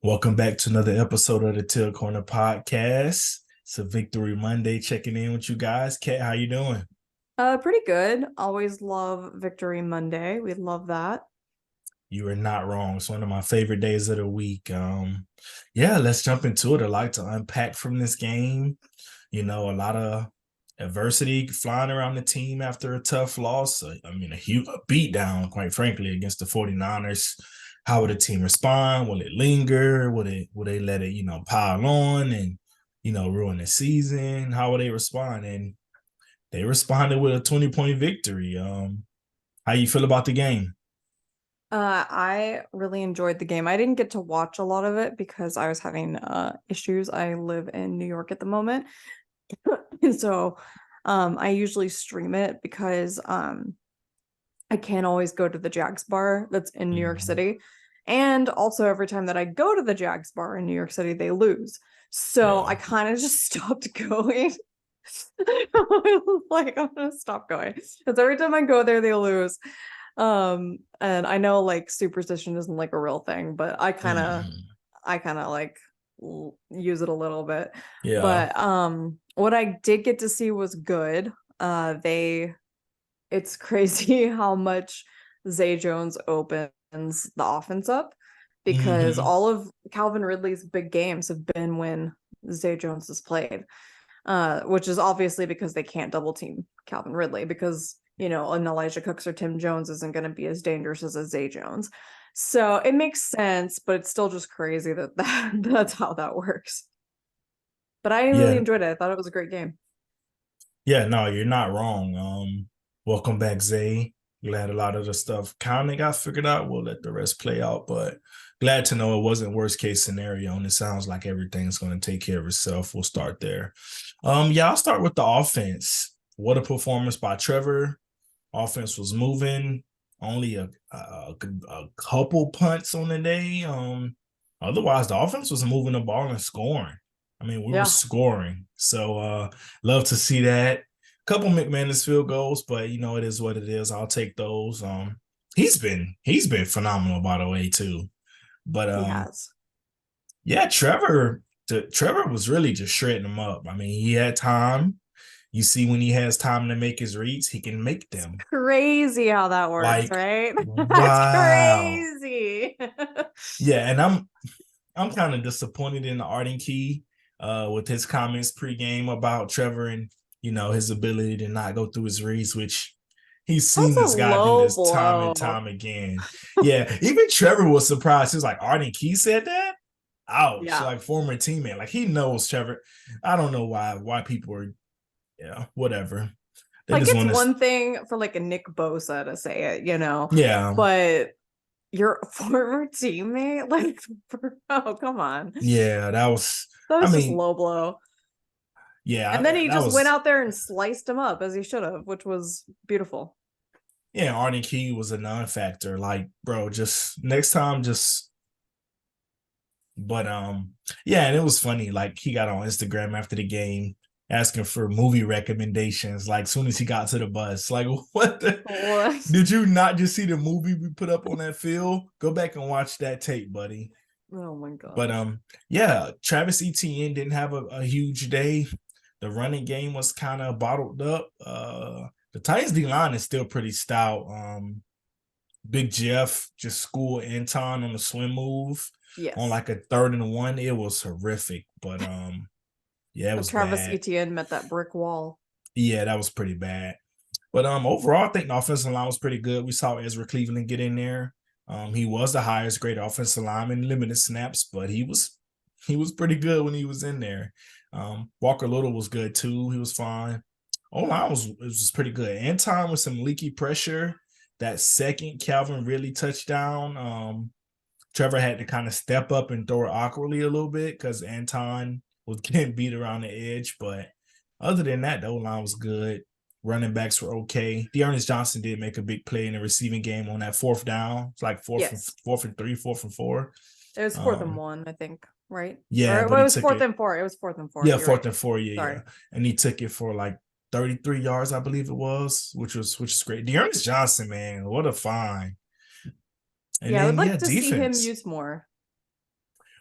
Welcome back to another episode of the Till Corner Podcast. It's a Victory Monday, checking in with you guys. Kat, how you doing? Pretty good. Always love Victory Monday. We love that. You are not wrong. It's one of my favorite days of the week. Yeah, let's jump into it. I like to unpack from this game. A lot of adversity flying around the team after a tough loss. A huge beat down, quite frankly, against the 49ers. How will the team respond? Will it linger? Will they let it, pile on and, ruin the season? How will they respond? And they responded with a 20-point victory. How you feel about the game? I really enjoyed the game. I didn't get to watch a lot of it because I was having issues. I live in New York at the moment. And so I usually stream it because I can't always go to the Jags bar that's in New York Mhm. City. And also every time that I go to the Jags bar in New York City, they lose. So I Yeah. kind of just stopped going. Like I'm gonna stop going because every time I go there, they lose. And I know like superstition isn't like a real thing, but I kind of Mhm. I kind of like use it a little bit. Yeah. But what I did get to see was good. They It's crazy how much Zay Jones opens the offense up because Hmm. all of Calvin Ridley's big games have been when Zay Jones has played, which is obviously because they can't double team Calvin Ridley because, an Elijah Cooks or Tim Jones isn't going to be as dangerous as a Zay Jones. So it makes sense, but it's still just crazy that's how that works. But I really Yeah. enjoyed it. I thought it was a great game. Yeah, no, you're not wrong. Welcome back, Zay. Glad a lot of the stuff kind of got figured out. We'll let the rest play out, but glad to know it wasn't worst case scenario. And it sounds like everything's going to take care of itself. We'll start there. Yeah, I'll start with the offense. What a performance by Trevor. Offense was moving. Only a couple punts on the day. Otherwise, the offense was moving the ball and scoring. I mean, we were Yeah. scoring. So love to see that. Couple McManus field goals, but it is what it is. I'll take those. He's been phenomenal, by the way, too. But He has. yeah, Trevor was really just shredding them up. I mean, he had time. You see, when he has time to make his reads, he can make It's them. crazy how that works, Like, right? That's wow. crazy. Yeah, and I'm kind of disappointed in the Arden Key with his comments pregame about Trevor and his ability to not go through his reads, which he's That's seen a this guy do low this time and blow. time again. Yeah, even Trevor was surprised. He was like, Arden Key said that? Ouch. Yeah. Like former teammate. Like he knows Trevor. I don't know why people are, whatever. They Like just it's want to, one thing for like a Nick Bosa to say it, yeah. but your former teammate, like, oh, come on. Yeah, that was, That I was just mean, low blow. And then yeah, he that just went was, out there and sliced him up as he should have, which was beautiful. yeah, Arden Key was a non-factor. Like, bro, just next time, but yeah, and it was funny. Like he got on Instagram after the game asking for movie recommendations. Like soon as he got to the bus, like what the What? did you not just see the movie we put up on that field? Go back and watch that tape, buddy. Oh my But gosh. yeah, Travis Etienne didn't have a huge day. The running game was kind of bottled up. The Titans D line is still pretty stout. Big Jeff just schooled Anton on the swim move on Yes. like a 3rd and 1. It was horrific, but yeah, it And was Travis bad. Etienne met that brick wall. Yeah, that was pretty bad. But overall, I think the offensive line was pretty good. We saw Ezra Cleveland get in there. He was the highest grade offensive lineman, limited snaps, but he was pretty good when he was in there. Walker Little was good too. He was fine. O-line was pretty good. Anton with some leaky pressure. That second Calvin Ridley touchdown, Trevor had to kind of step up and throw it awkwardly a little bit because Anton was getting beat around the edge. But other than that, the O-line was good. Running backs were okay. Dearness Johnson did make a big play in the receiving game on that 4th down. It's like Yes. 4th and 3, 4th and 4. It was fourth and Um, one, I think, right? Or yeah, it but he was took fourth it. and four. It was fourth and four. Yeah, You're fourth right. and four. Yeah, Sorry. yeah, and he took it for like 33 yards, I believe it was, which is great. Dearness Johnson, man, what a find! And Yeah, I would then like yeah, to see him defense. use more.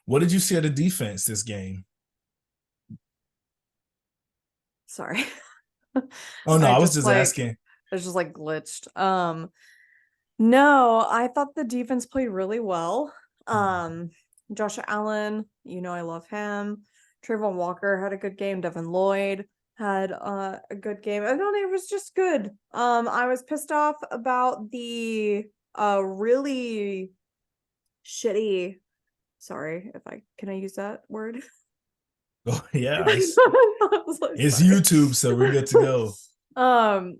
What did you see of the defense this game? Sorry. Oh no, I I was just just like asking. I was just like glitched. No, I thought the defense played really well. Josh Allen, I love him. Trayvon Walker had a good game. Devin Lloyd had a good game. I don't know, it was just good. I was pissed off about the really shitty, sorry if can I use that word? Oh yeah, I was like, it's sorry. YouTube, so we're good to go. um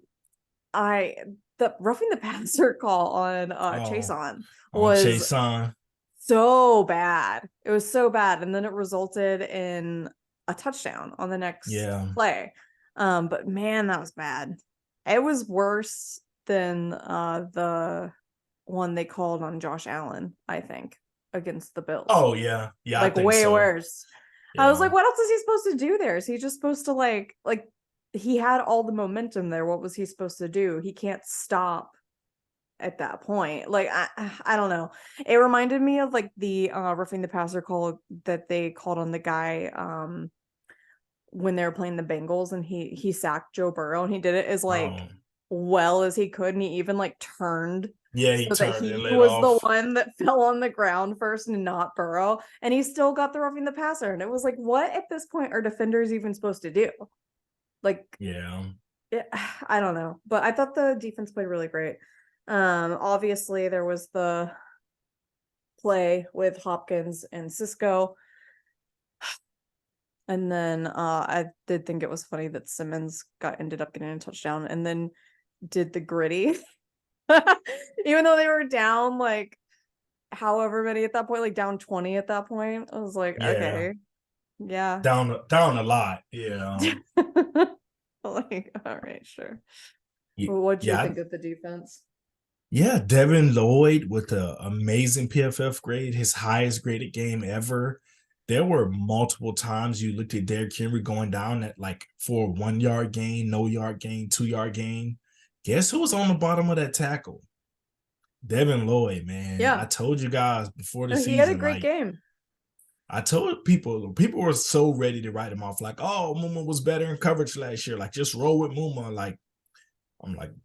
I the roughing the passer call on Chase Oh, on was Chase Son. so bad. It was so bad. And then it resulted in a touchdown on the next Yeah. play. But man, that was bad. It was worse than the one they called on Josh Allen, I think, against the Bills. Oh yeah. Yeah, I Like think way so. worse. I was Yeah. like, what else is he supposed to do there? Is he just supposed to like he had all the momentum there? What was he supposed to do? He can't stop at that point. Like I don't know. It reminded me of like the roughing the passer call that they called on the guy when they were playing the Bengals and he sacked Joe Burrow and he did it as like Um, well as he could and he even like turned yeah, he so that turned and he lit was the off. one that fell on the ground first and not Burrow and he still got the roughing the passer and it was like what at this point are defenders even supposed to do? Like Yeah. I don't know, but I thought the defense played really great. Obviously there was the play with Hopkins and Cisco. And then I did think it was funny that Simmons ended up getting a touchdown and then did the gritty. Even though they were down like however many at that point, like down 20 at that point. I was like, Yeah. okay, yeah. Down a lot. Yeah. Like, all right, sure. Yeah. Well, what'd you Yeah. think of the defense? Yeah, Devin Lloyd with an amazing PFF grade, his highest graded game ever. There were multiple times you looked at Derrick Henry going down at like for a 1 yard gain, no yard gain, 2 yard gain. Guess who was on the bottom of that tackle? Devin Lloyd, man. I Yeah, told you guys before the he had a season, great like game. I told people were so ready to write him off, like, oh, Muma was better in coverage last year. Like, just roll with Muma. Like, I'm like, No.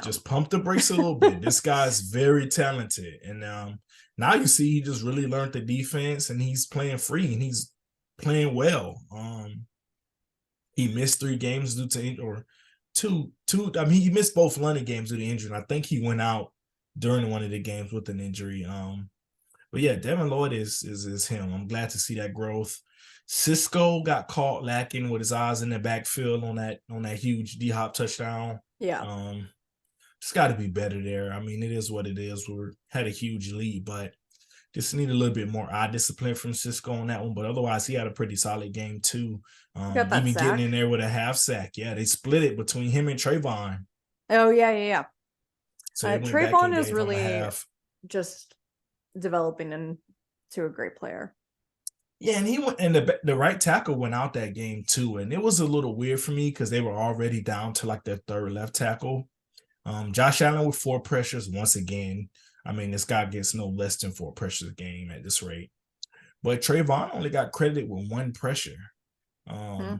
just pump the brakes a little bit. This guy's very talented. And now you see he just really learned the defense and he's playing free and he's playing well. He missed 3 games due to or two. I mean, he missed both London games due to injury. And I think he went out during one of the games with an injury. But yeah, Devin Lloyd is him. I'm glad to see that growth. Cisco got caught lacking with his eyes in the backfield on that huge D Hop touchdown. Yeah. Um, just got to be better there. I mean, it is what it is. We had a huge lead, but just need a little bit more eye discipline from Cisco on that one. But otherwise, he had a pretty solid game too. Got that Even getting in sack. there with a half sack. Yeah, they split it between him and Trayvon. Oh yeah, yeah, yeah. So they went back and Trayvon is gave him a really half. just developing into a great player. Yeah, and he went and the right tackle went out that game too. And it was a little weird for me because they were already down to like their third left tackle. Josh Allen with 4 pressures once again. I mean, this guy gets no less than 4 pressures a game at this rate. But Trayvon only got credited with 1 pressure Hmm.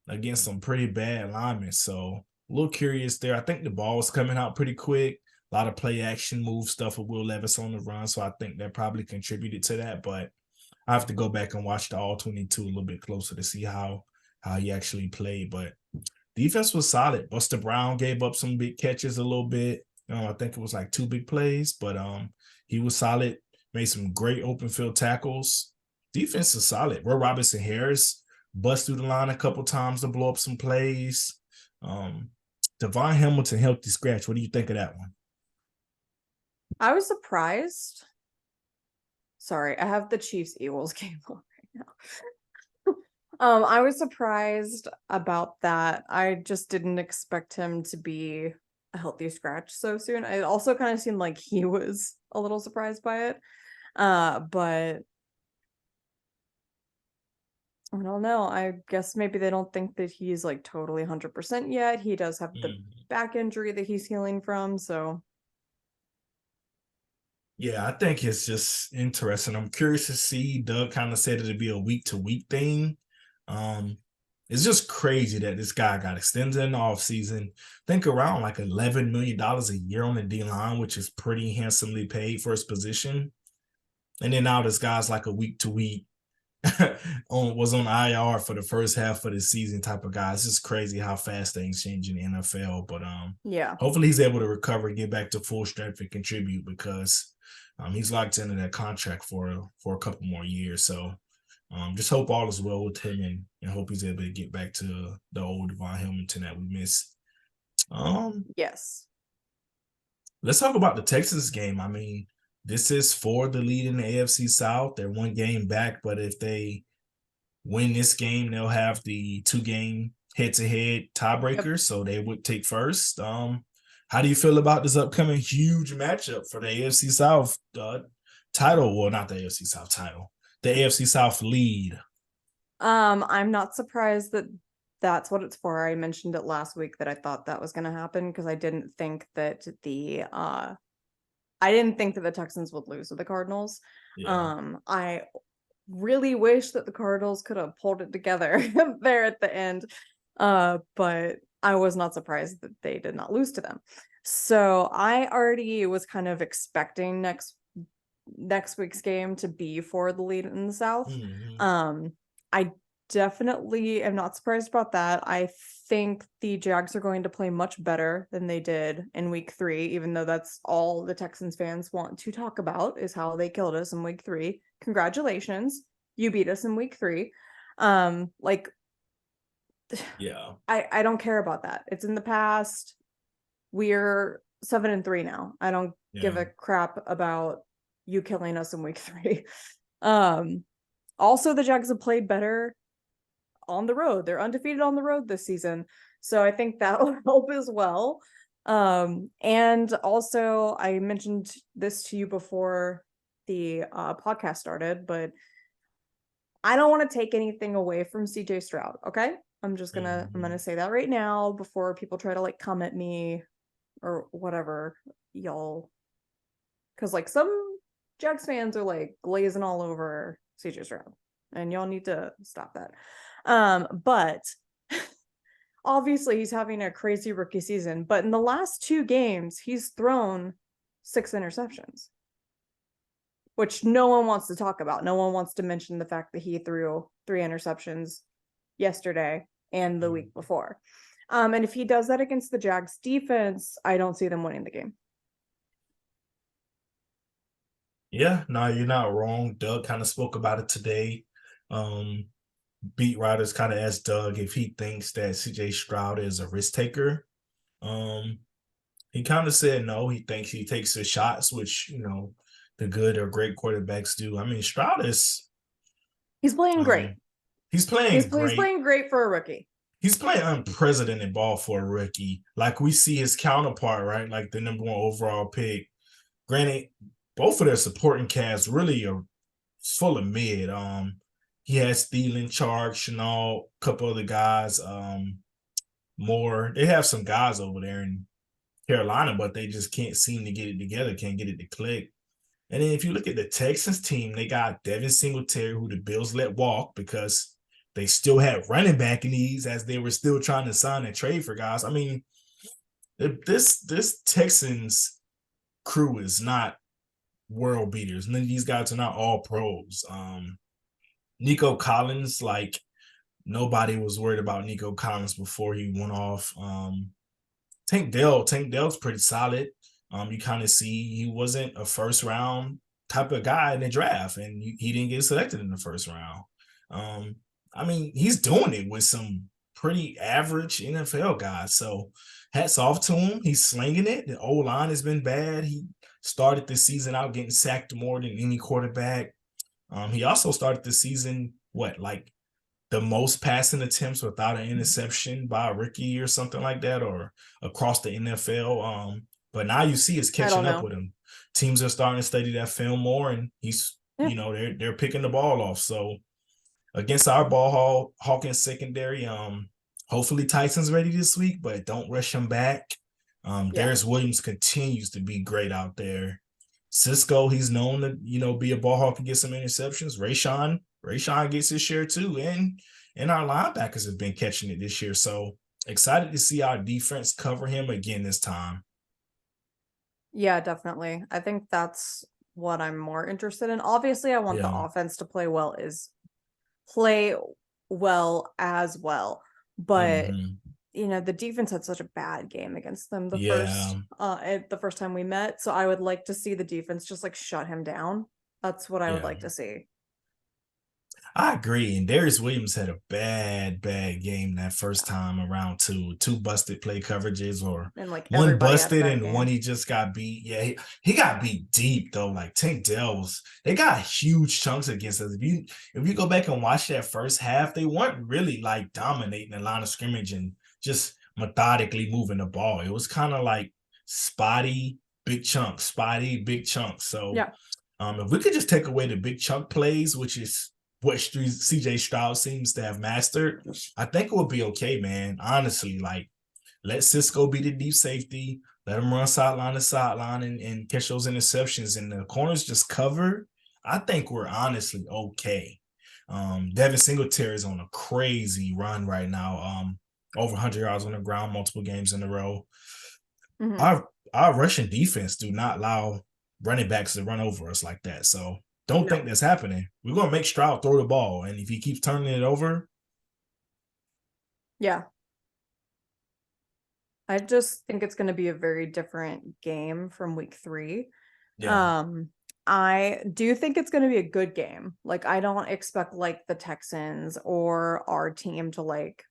against some pretty bad linemen. So a little curious there. I think the ball was coming out pretty quick. A lot of play action move stuff with Will Levis on the run. So I think that probably contributed to that. But I have to go back and watch the all 22 a little bit closer to see how he actually played. But defense was solid. Buster Brown gave up some big catches a little bit. I think it was like 2 big plays, but he was solid. Made some great open field tackles. Defense is solid. Roy Robinson Harris bust through the line a couple times to blow up some plays. Devon Hamilton healthy scratch. What do you think of that one? I was surprised. Sorry, I have the Chiefs Eagles game on right now. I was surprised about that. I just didn't expect him to be a healthy scratch so soon. It also kind of seemed like he was a little surprised by it. But I don't know. I guess maybe they don't think that he's like totally 100% yet. He does have the Mm. back injury that he's healing from, so Yeah, I think it's just interesting. I'm curious to see. Doug kind of said it'd be a week to week thing. Um, it's just crazy that this guy got extended in the offseason. Think around like $11 million a year on the D line, which is pretty handsomely paid for his position. And then now this guy's like a week to week was on IR for the first half of the season type of guy. It's just crazy how fast things change in the NFL. But Yeah. hopefully he's able to recover, get back to full strength, and contribute because he's locked into that contract for a couple more years. So just hope all is well with him and hope he's able to get back to the old Devon Hamilton that we miss. Yes. Let's talk about the Texans game. I mean, this is for the lead in the AFC South. They're one game back, but if they win this game, they'll have the 2-game head-to-head Yep. tiebreaker, so they would take first. How do you feel about this upcoming huge matchup for the AFC South title? Well, not the AFC South title, the AFC South lead. I'm not surprised that that's what it's for. I mentioned it last week that I thought that was going to happen because I didn't think that the Texans would lose to the Cardinals. Yeah. I really wish that the Cardinals could have pulled it together there at the end. But I was not surprised that they did not lose to them. So I already was kind of expecting next week's game to be for the lead in the South. Mm-hmm. I definitely am not surprised about that. I think the Jags are going to play much better than they did in week 3, even though that's all the Texans fans want to talk about is how they killed us in week 3. Congratulations. You beat us in week 3. Like Yeah. I don't care about that. It's in the past. We're 7-3 now. I don't give Yeah. a crap about you killing us in week 3. Also the Jags have played better on the road. They're undefeated on the road this season. So I think that'll help as well. And also I mentioned this to you before the podcast started, but I don't want to take anything away from CJ Stroud, okay? I'm Mm-hmm. gonna say that right now before people try to like come at me or whatever, y'all. Cause like some Jags fans are like glazing all over CJ Stroud. And y'all need to stop that. But obviously he's having a crazy rookie season, but in the last 2 games, he's thrown 6 interceptions, which no one wants to talk about. No one wants to mention the fact that he threw 3 interceptions yesterday and the week before. And if he does that against the Jags defense, I don't see them winning the game. Yeah, no, you're not wrong. Doug kind of spoke about it today. Beat writers kind of asked Doug if he thinks that CJ Stroud is a risk taker. Um, he kind of said no. He thinks he takes his shots, which the good or great quarterbacks do. I mean, Stroud is He's playing great. He's He's playing great. playing great for a rookie. He's playing unprecedented ball for a rookie. Like we see his counterpart, right? Like the number 1 overall pick. Granted, both of their supporting cast really are full of mid. He has Thielen, Chark, Chenault, a couple other guys. More. They have some guys over there in Carolina, but they just can't seem to get it together, can't get it to click. And then if you look at the Texans team, they got Devin Singletary, who the Bills let walk because they still had running back needs as they were still trying to sign and trade for guys. I mean, this Texans crew is not world beaters. None of these guys are not all pros. Nico Collins, like nobody was worried about Nico Collins before he went off. Tank Dell's pretty solid. You kind of see he wasn't a first round type of guy in the draft, and he didn't get selected in the first round. I mean, he's doing it with some pretty average NFL guys. So hats off to him. He's slinging it. The O-line has been bad. He started the season out getting sacked more than any quarterback. He also started the season, like the most passing attempts without an interception by a rookie or something like that, or across the NFL. But now you see it's I don't catching up know. with him. Teams are starting to study that film more, and he's, they're picking the ball off. So against our ball Hawkins secondary, hopefully Tyson's ready this week, but don't rush him back. Yeah. Darius Williams continues to be great out there. Cisco, he's known to, be a ball hawk and get some interceptions. Rayshon gets his share too. And our linebackers have been catching it this year. So excited to see our defense cover him again this time. Yeah, definitely. I think that's what I'm more interested in. Obviously, I want the Yeah. offense to play well as well. But Mhm. the defense had such a bad game against them Yeah. the first time we met. So I would like to see the defense just like shut him down. That's what I would Yeah. like to see. I agree. And Darius Williams had a bad, bad game that first time around two busted play coverages, or And like one everybody had a busted bad and one game. he just got beat. Yeah, he got beat deep though. Like Tank Dells, they got huge chunks against us. If you go back and watch that first half, they weren't really like dominating the line of scrimmage and just methodically moving the ball. It was kind of like spotty, big chunks, spotty, big chunks. So Yeah. if we could just take away the big chunk plays, which is what CJ Stroud seems to have mastered, I think it would be okay, man. Honestly, like let Cisco be the deep safety, let him run sideline to sideline and catch those interceptions, and the corners just cover. I think we're honestly okay. Devin Singletary is on a crazy run right now. Over 100 yards on the ground, multiple games in a row. Mm-hmm. Our Russian defense do not allow running backs to run over us like that. So don't think No. that's happening. We're gonna make Stroud throw the ball, and if he keeps turning it over, Yeah. I just think it's going to be a very different game from week 3. yeah, Um, I do think it's going to be a good game. Like, I don't expect like the Texans or our team to like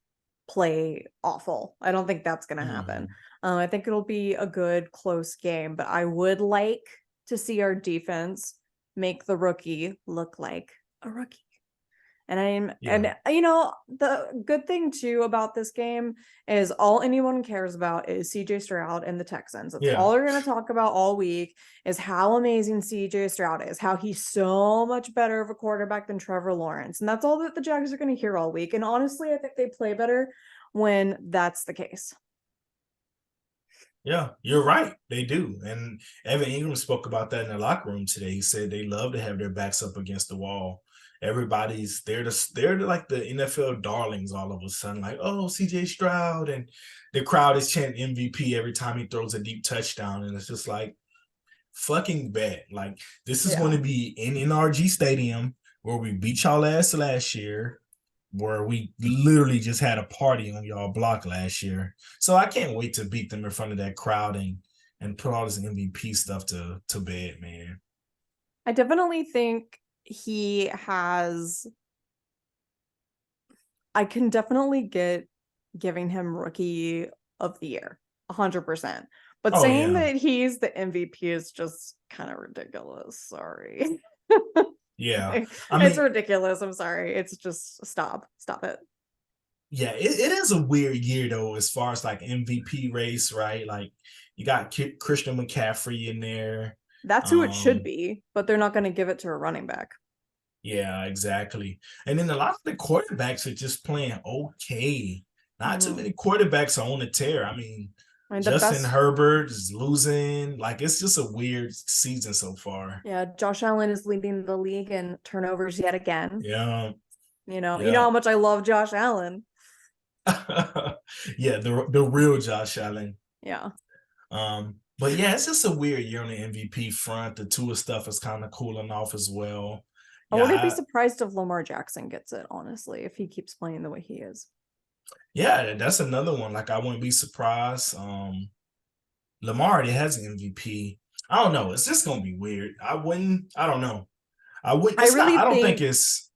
play awful. I don't think that's going to happen. mhm. I think it'll be a good close game, but I would like to see our defense make the rookie look like a rookie. Yeah, The good thing too about this game is all anyone cares about is CJ Stroud and the Texans. That's yeah, all they're going to talk about all week is how amazing CJ Stroud is, how he's so much better of a quarterback than Trevor Lawrence. And that's all that the Jags are going to hear all week. And honestly, I think they play better when that's the case. yeah. You're right. They do. And Evan Ingram spoke about that in the locker room today. He said they love to have their backs up against the wall. Everybody's they're like the NFL darlings all of a sudden, like, oh, CJ Stroud, and the crowd is chanting MVP every time he throws a deep touchdown. And it's just like, fucking bet. Like, this is going Yeah. to be in NRG Stadium where we beat y'all ass last year, where we literally just had a party on y'all block last year. So I can't wait to beat them in front of that crowd and put all this MVP stuff to bed, man. I definitely think he has I can definitely get giving him rookie of the year, 100%. But Oh saying yeah. that he's the MVP is just kind of ridiculous. Sorry. Yeah. I It's mean, ridiculous. I'm sorry. It's just stop. Stop it. yeah, it is a weird year though, as far as like MVP race, right? Like you got Christian McCaffrey in there. That's who it should Um, be, but they're not going to give it to a running back. Yeah, exactly. And then a lot of the quarterbacks are just playing okay. Not too Mhm. many quarterbacks are on the tear. I mean, I mean, the Justin best, Herbert is losing. Like, it's just a weird season so far. yeah, Josh Allen is leading the league in turnovers yet again. Yeah, You know yeah. how much I love Josh Allen. Yeah, the real Josh Allen. Yeah. But yeah, it's just a weird year on the MVP front. The Tua stuff is kind of cooling off as well. I Yeah, wouldn't be surprised if Lamar Jackson gets it, honestly, if he keeps playing the way he is. yeah, that's another one. Like, I wouldn't be surprised. Lamar already has an MVP. I don't know. It's just gonna be weird. I wouldn't. I don't know. I wouldn't. I It's not. really I don't think think, it's.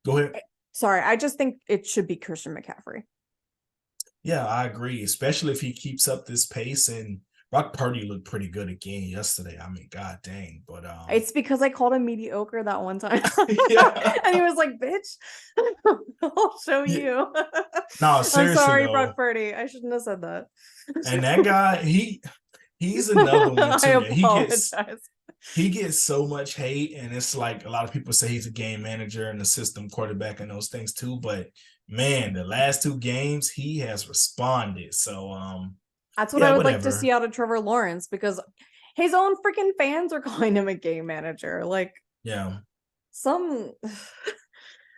Go ahead. sorry, I just think it should be Christian McCaffrey. Yeah, I agree. Especially if he keeps up this pace. And Brock Purdy looked pretty good again yesterday. I mean, god dang. But It's because I called him mediocre that one time. yeah, And he was like, bitch, I'll show yeah. you. No, I'm seriously sorry, though. Brock Purdy. I shouldn't have said that. And that guy, he's another one I too that apologize. he gets so much hate, and it's like a lot of people say he's a game manager and a system quarterback and those things too. But man, the last 2 games he has responded. So That's what yeah, I would like to whatever. see out of Trevor Lawrence because His own freaking fans are calling him a game manager. Like Yeah. some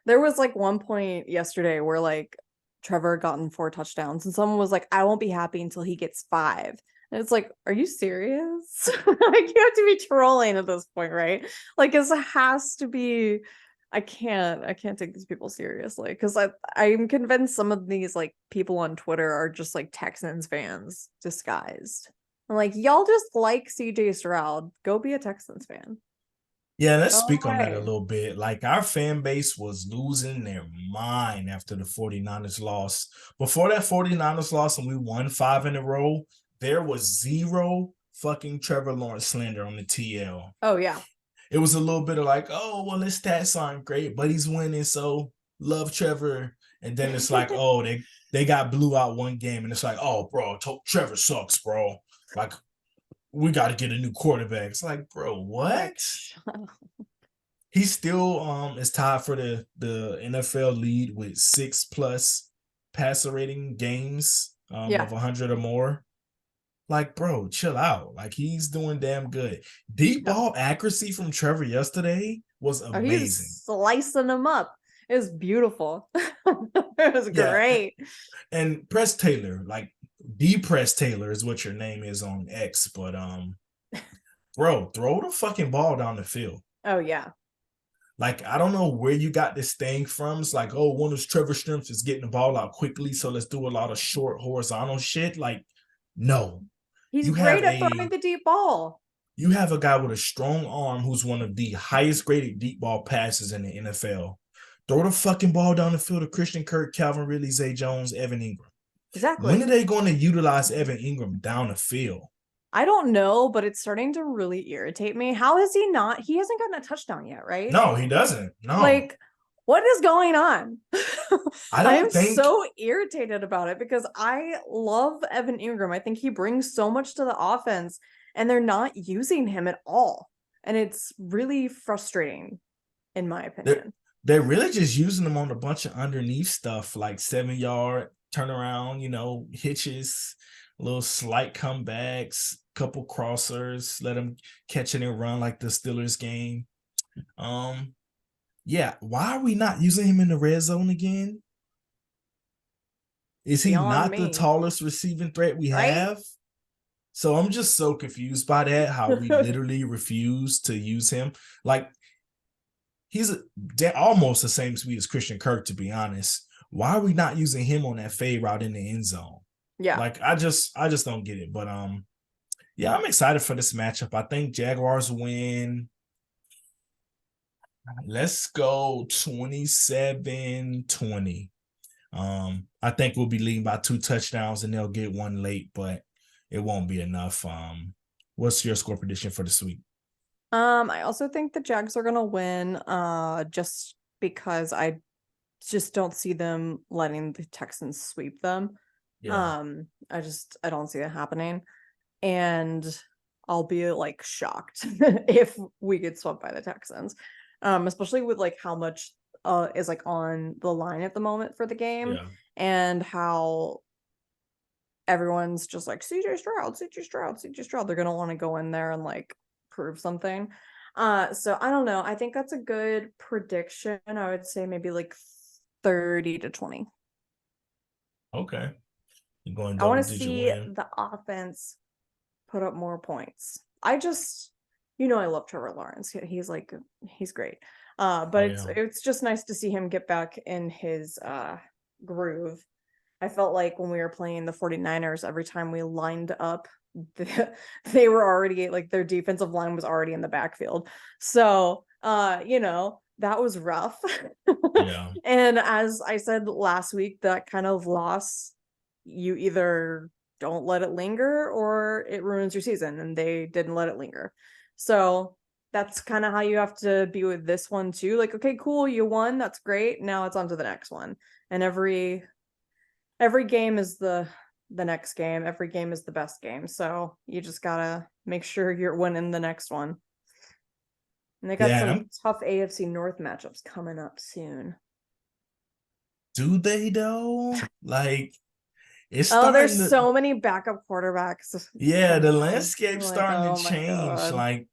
there was like one point yesterday where like Trevor gotten 4 touchdowns and someone was like, I won't be happy until he gets 5. And it's like, are you serious? Like you have to be trolling at this point, right? Like this has to be I can't take these people seriously because I'm convinced some of these like people on Twitter are just like Texans fans disguised. I'm like, y'all just like CJ Stroud. Go be a Texans fan. Yeah, let's Go speak on that a away. little bit. Like our fan base was losing their mind after the 49ers loss. Before that 49ers loss and we won 5 in a row, there was zero fucking Trevor Lawrence slander on the TL. Oh yeah. It was a little bit of like, oh, well, his stats aren't great, but he's winning, so love Trevor. And then it's like, oh, they got blew out one game, and it's like, oh, bro, Trevor sucks, bro. Like, we got to get a new quarterback. It's like, bro, what? Like, He still is tied for the NFL lead with 6+ passer rating games yeah. of 100 or more. Like, bro, chill out. Like, he's doing damn good. Deep Yeah. ball accuracy from Trevor yesterday was Oh, he's amazing. slicing them up. It was beautiful. It was Yeah. great. And Press Taylor, like D Press Taylor is what your name is on X, but bro, throw the fucking ball down the field. Oh yeah. Like, I don't know where you got this thing from. It's like, oh, one of Trevor's strengths is getting the ball out quickly, so let's do a lot of short horizontal shit. Like, no. He's You great have at throwing a the deep ball. you have a guy with a strong arm who's one of the highest graded deep ball passes in the NFL. Throw the fucking ball down the field to Christian Kirk, Calvin Ridley, Zay Jones, Evan Ingram. When Exactly. are they going to utilize Evan Ingram down the field? I don't know, but it's starting to really irritate me. How is he not? He hasn't gotten a touchdown yet, right? No, he doesn't. No. Like, what is going on? I I am don't think so irritated about it because I love Evan Ingram. I think he brings so much to the offense, and they're not using him at all. And it's really frustrating, in my they're opinion. they're really just using them on a bunch of underneath stuff like 7 yard turnaround, hitches, little slight comebacks, couple crossers, let them catch it and run like the Steelers game. Yeah, why are we not using him in the red zone again? Is he Beyond not the me, tallest receiving threat we right? have? So I'm just so confused by that, how we literally refuse to use him. Like, he's almost the same speed as Christian Kirk, to be honest. Why are we not using him on that fade route in the end zone? Yeah. Like, I just don't get it. But yeah, I'm excited for this matchup. I think Jaguars win. Let's go 27-20. I think we'll be leading by 2 touchdowns and they'll get one late, but it won't be enough. What's your score prediction for this week? I also think the Jags are gonna win, just because I just don't see them letting the Texans sweep them. Yeah. I don't see it happening. And I'll be like shocked if we get swept by the Texans. Especially with like how much is like on the line at the moment for the game Yeah. and how everyone's just like CJ Stroud, CJ Stroud, CJ Stroud. They're gonna want to go in there and like prove something. So I don't know. I think that's a good prediction. I would say maybe like 30-20. Okay. You're going I want double to digit see win. the offense put up more points. I just, I love Trevor Lawrence. He's great. But Oh it's yeah. it's just nice to see him get back in his groove. I felt like when we were playing the 49ers, every time we lined up, they were already like their defensive line was already in the backfield. So that was rough. Yeah. And as I said last week, that kind of loss, you either don't let it linger or it ruins your season, and they didn't let it linger. So that's kind of how you have to be with this one too. Like, okay, cool, you won, that's great. Now it's on to the next one. And every game is the next game. Every game is the best game. So you just gotta make sure you're winning the next one. And they got Yeah, and some tough AFC North matchups coming up soon. do they though? Like, it's Oh, there's starting to, so many backup quarterbacks. yeah, the I'm landscape's like, starting oh to my change. God. Like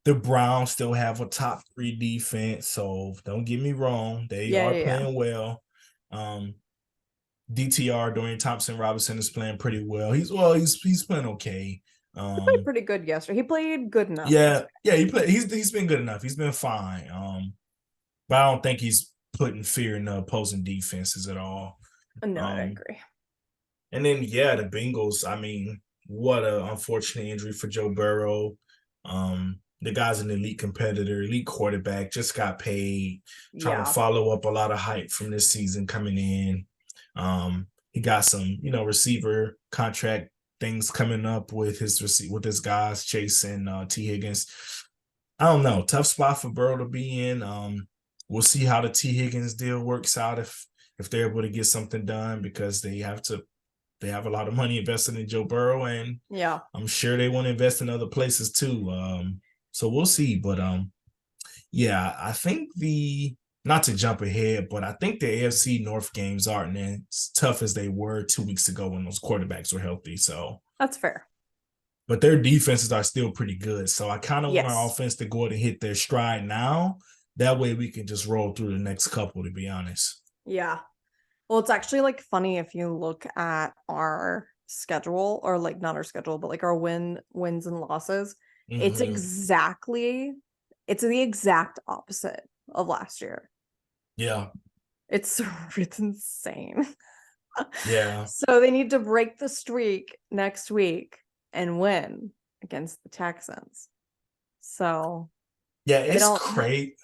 the Browns still have a top 3 defense, so don't get me wrong, they Yeah, are yeah, yeah. playing well. Um, DTR Dorian Thompson Robinson is playing pretty well. He's playing okay. He played pretty good yesterday. He played good enough Yeah, yesterday. yeah, he's been good enough. He's been fine. But I don't think he's putting fear in the opposing defenses at all. No, I Um, agree. and then yeah, the Bengals. I mean, what a unfortunate injury for Joe Burrow. The guy's an elite competitor, elite quarterback, just got paid, trying to Yeah. follow up a lot of hype from this season coming in. He got some, receiver contract things coming up with his guys, Chase and T. Higgins. I don't know. Tough spot for Burrow to be in. We'll see how the T. Higgins deal works out if they're able to get something done because they have a lot of money invested in Joe Burrow, and Yeah. I'm sure they want to invest in other places too. So we'll see. But yeah, I think not to jump ahead, but I think the AFC North games aren't as tough as they were 2 weeks ago when those quarterbacks were healthy. So, That's fair. but their defenses are still pretty good. So I kind of want our Yes. offense to go ahead and hit their stride now. That way we can just roll through the next couple, to be honest. Yeah. Well, it's actually like funny if you look at our schedule, or like not our schedule, but like our wins and losses. It's Mm-hmm. exactly it's the exact opposite of last year. Yeah. It's it's insane. Yeah. So they need to break the streak next week and win against the Texans. So Yeah, they it's don't crazy.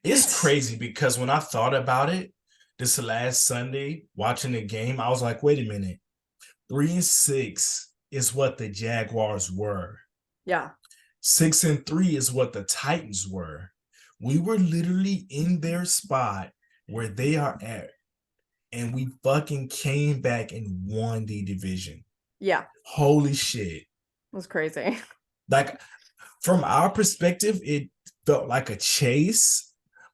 It's crazy because when I thought about it this last Sunday, watching the game, I was like, wait a minute. 3-6 is what the Jaguars were. Yeah. 6-3 is what the Titans were. We were literally in their spot where they are at, and we fucking came back and won the division. Yeah. Holy shit. It was crazy. Like, from our perspective, it felt like a chase.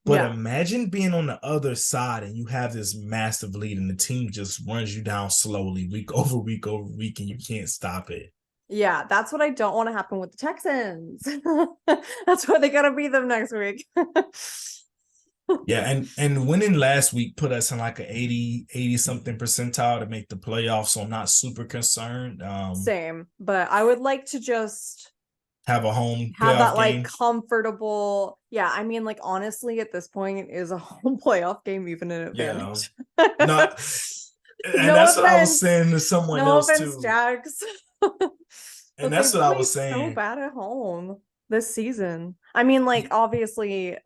But Yeah. imagine being on the other side and you have this massive lead and the team just runs you down slowly week over week over week and you can't stop it. Yeah, that's what I don't want to happen with the Texans. That's why they gotta beat them next week. Yeah, and winning last week put us in like a 80 something percentile to make the playoffs, so I'm not super concerned. Same, but I would like to just Have a home have playoff that like game. comfortable. Yeah, I mean, like honestly, at this point, is a home playoff game even an Yeah. advantage? Not and No that's what I was offense, saying to someone no else offense, too. Jags. And But that's they've what I played was so saying. bad at home this season. I mean, like obviously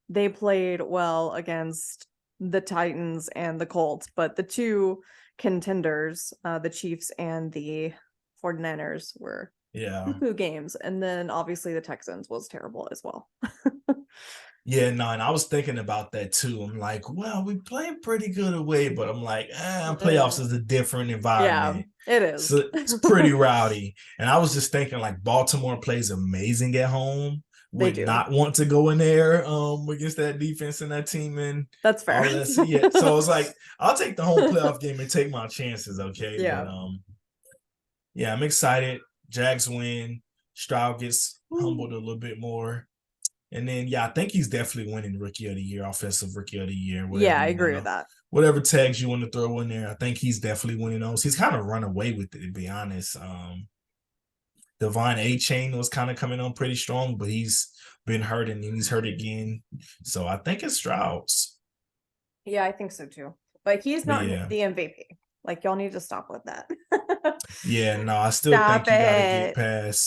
they played well against the Titans and the Colts, but the two contenders, the Chiefs and the 49ers, were Yeah. poo-poo games. And then obviously the Texans was terrible as well. Yeah, no, and I was thinking about that too. I'm like, well, we playing pretty good away, but I'm like, playoffs is a different Yeah, environment. it is. So it's pretty rowdy. And I was just thinking like Baltimore plays amazing at home. They Would do. not want to go in there against that defense and that team and That's fair. all that. So, yeah. So I was like, I'll take the home playoff game and take my chances, okay? Yeah. But yeah, I'm excited. Jags win. Stroud gets humbled a little bit more. And then, yeah, I think he's definitely winning Rookie of the Year, Offensive Rookie of the Year, Yeah, whatever I you agree want with to, that. whatever tags you want to throw in there. I think he's definitely winning those. He's kind of run away with it, to be honest. Devon A-Chain was kind of coming on pretty strong, but he's been hurt and he's hurt again. So I think it's Stroud's. Yeah, I think so too. But he's But not yeah. the MVP. Like, y'all need to stop with that. Yeah, no, I still Stop think it.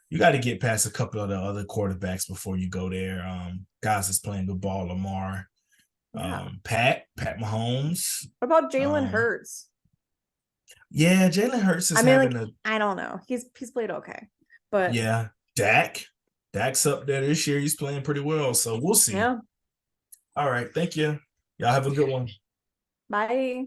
you got to get past a couple of the other quarterbacks before you go there. Guys that's playing the ball, Lamar, Yeah. Pat Mahomes. What about Jalen Um, Hurts? yeah, Jalen Hurts is I mean, having like, a I don't know. He's played okay. But yeah, Dak's up there this year. He's playing pretty well. So we'll see. yeah. All right, thank you. Y'all have a good one. Bye.